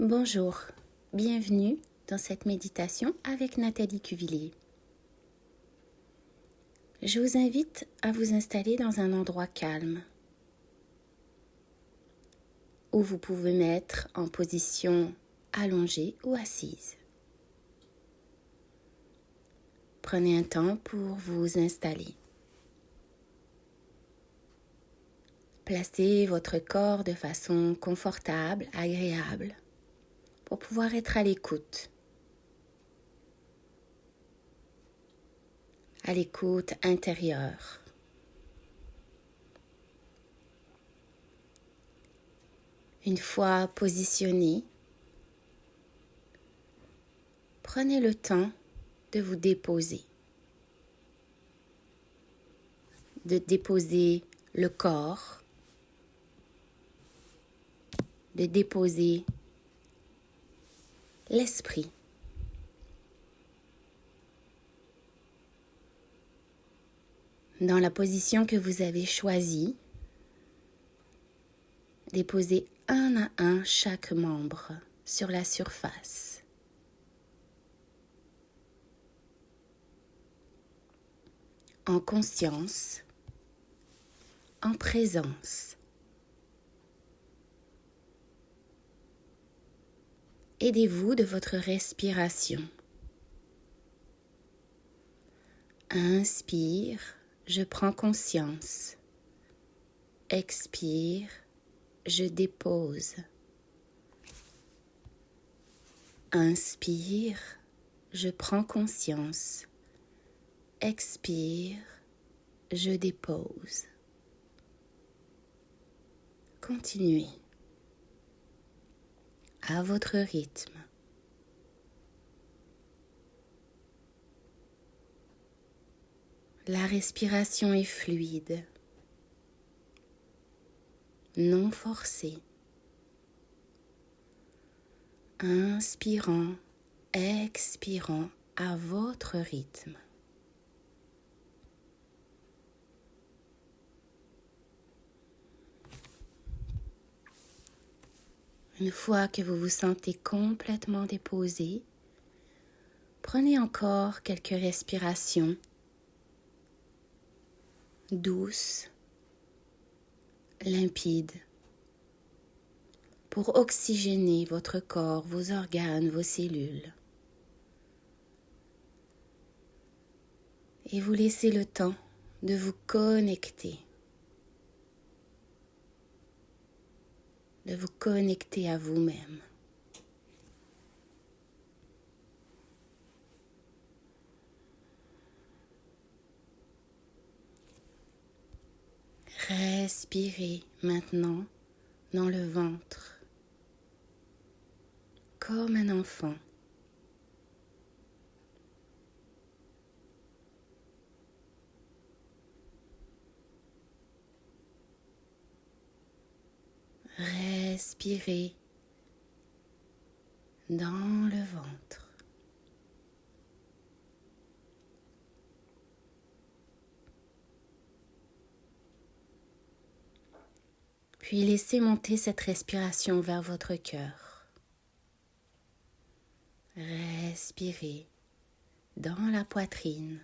Bonjour, bienvenue dans cette méditation avec Nathalie Cuvillier. Je vous invite à vous installer dans un endroit calme où vous pouvez mettre en position allongée ou assise. Prenez un temps pour vous installer. Placez votre corps de façon confortable, agréable, pour pouvoir être à l'écoute intérieure. Une fois positionné, prenez le temps de vous déposer. De déposer le corps, de déposer l'esprit. Dans la position que vous avez choisie, déposez un à un chaque membre sur la surface. En conscience, en présence. Aidez-vous de votre respiration. Inspire, je prends conscience. Expire, je dépose. Inspire, je prends conscience. Expire, je dépose. Continuez à votre rythme. La respiration est fluide, non forcée. Inspirant, expirant à votre rythme. Une fois que vous vous sentez complètement déposé, prenez encore quelques respirations douces, limpides, pour oxygéner votre corps, vos organes, vos cellules. Et vous laissez le temps de vous connecter. De vous connecter à vous-même. Respirez maintenant dans le ventre, comme un enfant. Respirez dans le ventre. Puis laissez monter cette respiration vers votre cœur. Respirez dans la poitrine,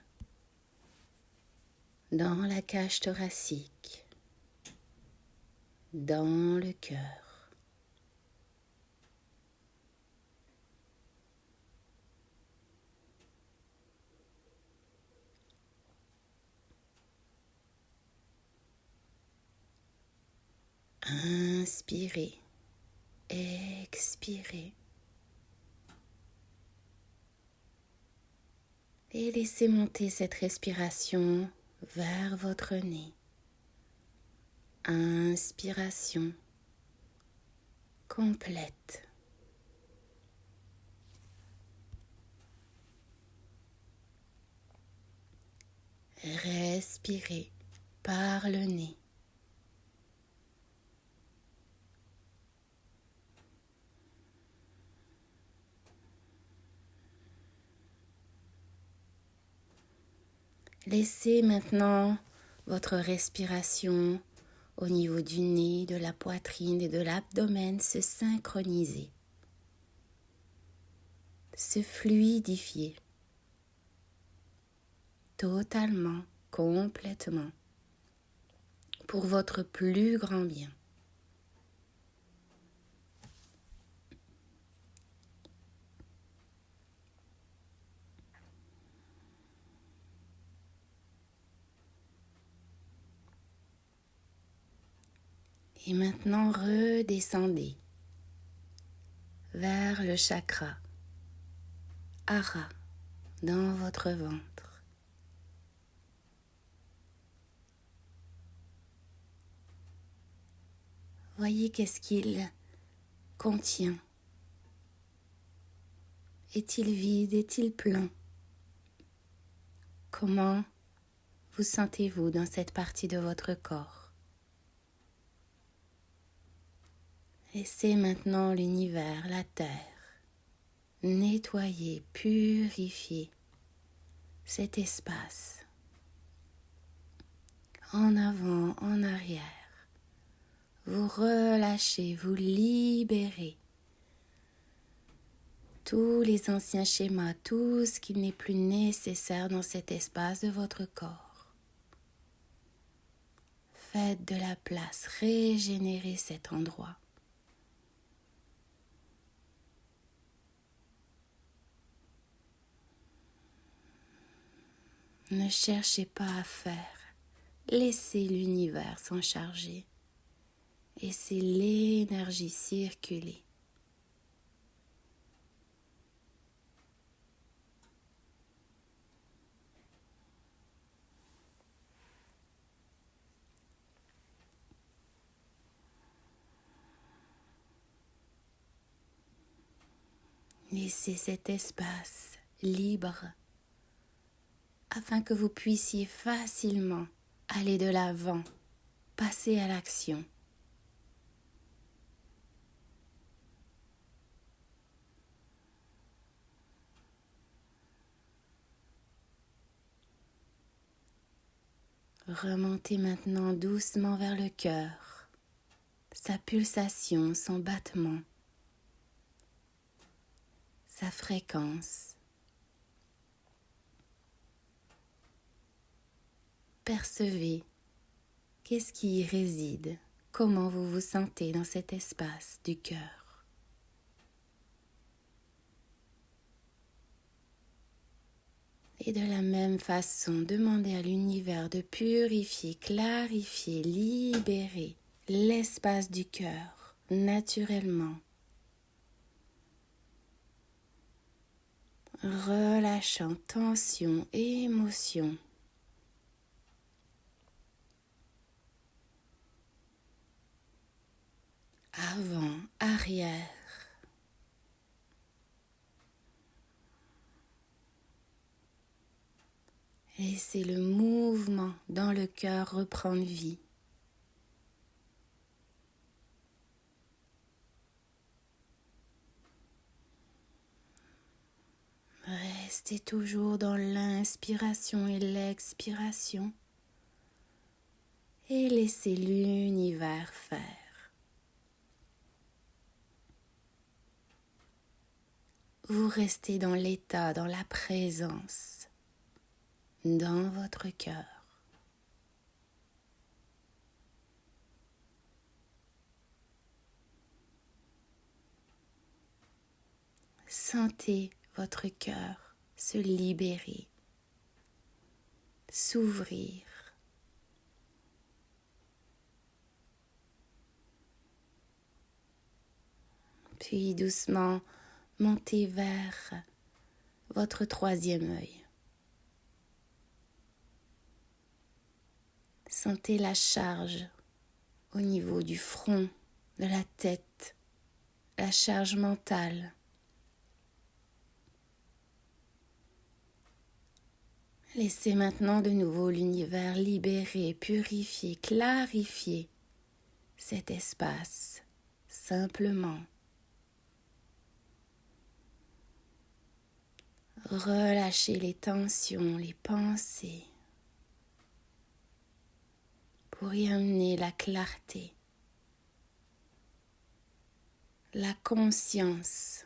dans la cage thoracique, dans le cœur. Inspirez, expirez. Et laissez monter cette respiration vers votre nez. Inspiration complète. Respirez par le nez. Laissez maintenant votre respiration au niveau du nez, de la poitrine et de l'abdomen se synchroniser. se fluidifier totalement, complètement, pour votre plus grand bien. Et maintenant, redescendez vers le chakra Hara dans votre ventre. Voyez qu'est-ce qu'il contient. Est-il vide? Est-il plein? Comment vous sentez-vous dans cette partie de votre corps? Laissez maintenant l'univers, la terre, nettoyer, purifier cet espace. En avant, en arrière. Vous relâchez, vous libérez tous les anciens schémas, tout ce qui n'est plus nécessaire dans cet espace de votre corps. Faites de la place, régénérez cet endroit. Ne cherchez pas à faire, laissez l'univers s'en charger. Et c'est l'énergie circuler. Laissez cet espace libre afin que vous puissiez facilement aller de l'avant, passer à l'action. Remontez maintenant doucement vers le cœur, sa pulsation, son battement, sa fréquence. Percevez qu'est-ce qui y réside, comment vous vous sentez dans cet espace du cœur. Et de la même façon, demandez à l'univers de purifier, clarifier, libérer l'espace du cœur naturellement. Relâchant tension et émotion. Avant, arrière. Laissez le mouvement dans le cœur reprendre vie. Restez toujours dans l'inspiration et l'expiration et laissez l'univers faire. Vous restez dans l'état, dans la présence, dans votre cœur. Sentez votre cœur se libérer, s'ouvrir. Puis doucement, montez vers votre troisième œil. Sentez la charge au niveau du front, de la tête, la charge mentale. Laissez maintenant de nouveau l'univers libérer, purifier, clarifier cet espace simplement. Relâchez les tensions, les pensées pour y amener la clarté, la conscience.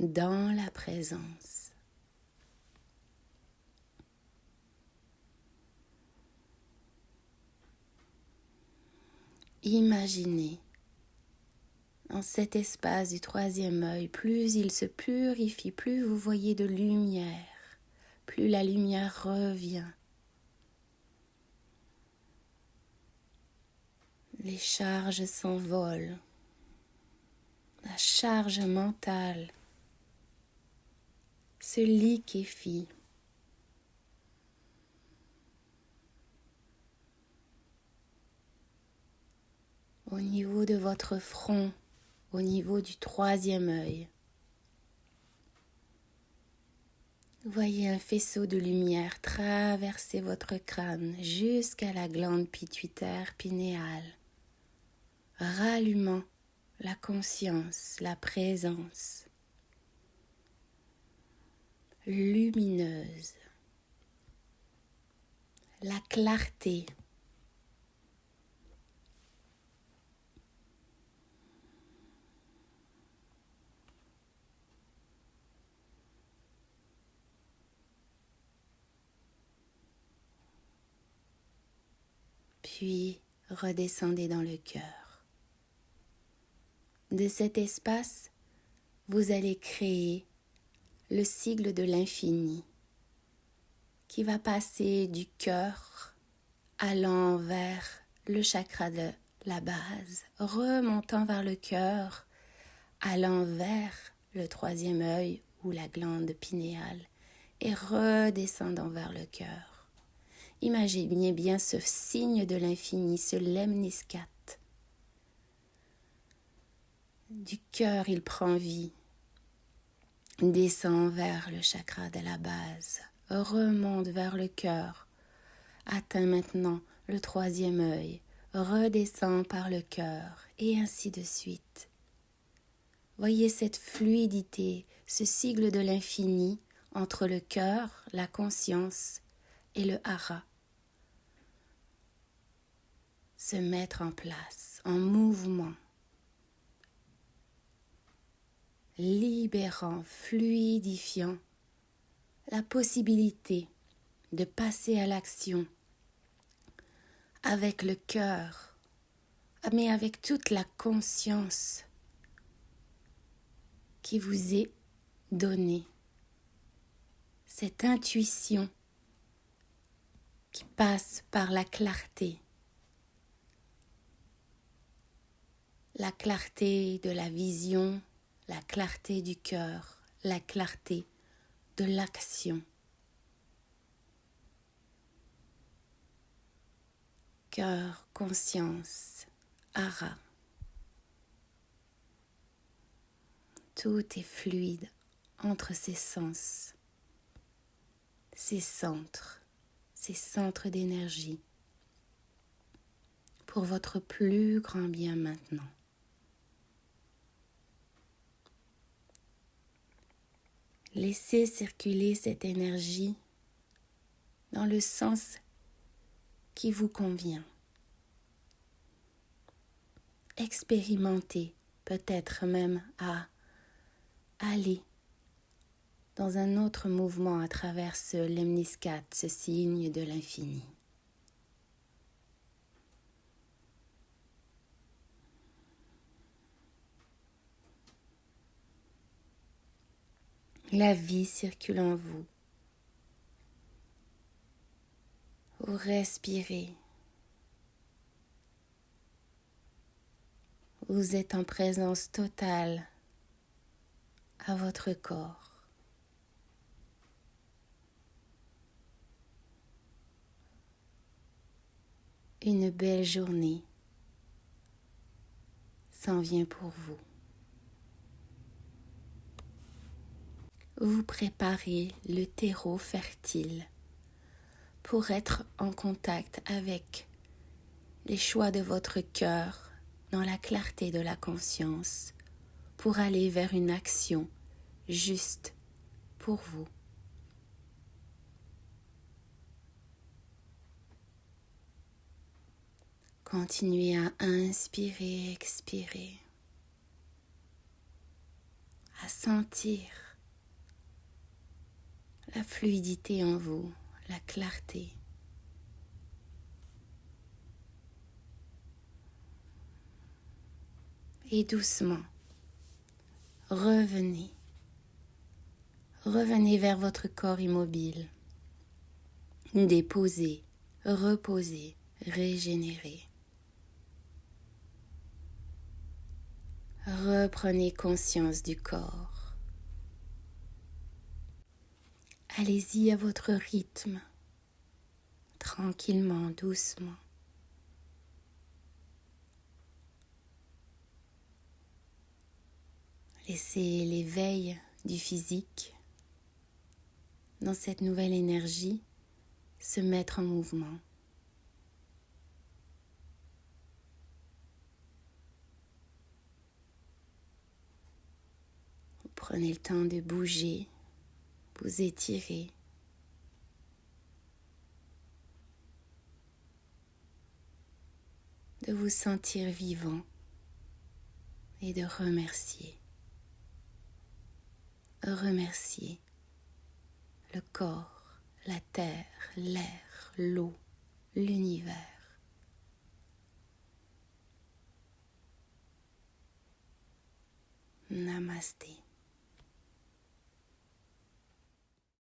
dans la présence. Imaginez dans cet espace du troisième œil, plus il se purifie, plus vous voyez de lumière, plus la lumière revient. Les charges s'envolent, la charge mentale se liquéfie. Au niveau de votre front, au niveau du troisième œil, voyez un faisceau de lumière traverser votre crâne jusqu'à la glande pituitaire pinéale, rallumant la conscience, la présence lumineuse, la clarté. Puis redescendez dans le cœur. De cet espace, vous allez créer le sigle de l'infini qui va passer du cœur allant vers le chakra de la base, remontant vers le cœur, allant vers le troisième œil ou la glande pinéale et redescendant vers le cœur. Imaginez bien ce signe de l'infini, ce lemniscate. Du cœur, il prend vie, descend vers le chakra de la base, remonte vers le cœur, atteint maintenant le troisième œil, redescend par le cœur, et ainsi de suite. Voyez cette fluidité, ce sigle de l'infini entre le cœur, la conscience et le hara se mettre en place, en mouvement, libérant, fluidifiant la possibilité de passer à l'action avec le cœur, mais avec toute la conscience qui vous est donnée, cette intuition qui passe par la clarté de la vision, la clarté du cœur, la clarté de l'action. Cœur, conscience, hara. Tout est fluide entre ces sens, ces centres d'énergie pour votre plus grand bien maintenant. Laissez circuler cette énergie dans le sens qui vous convient. Expérimentez peut-être même à aller dans un autre mouvement à travers ce lemniscate, ce signe de l'infini. La vie circule en vous. Vous respirez. Vous êtes en présence totale à votre corps. Une belle journée s'en vient pour vous. Vous préparez le terreau fertile pour être en contact avec les choix de votre cœur dans la clarté de la conscience pour aller vers une action juste pour vous. Continuez à inspirer, expirer, à sentir la fluidité en vous, la clarté. Et doucement, revenez vers votre corps immobile. Déposez, reposez, régénérez. Reprenez conscience du corps. Allez-y à votre rythme, tranquillement, doucement. Laissez l'éveil du physique dans cette nouvelle énergie se mettre en mouvement. Vous prenez le temps de bouger, vous étirer. De vous sentir vivant et de remercier. Remercier le corps, la terre, l'air, l'eau, l'univers. Namasté.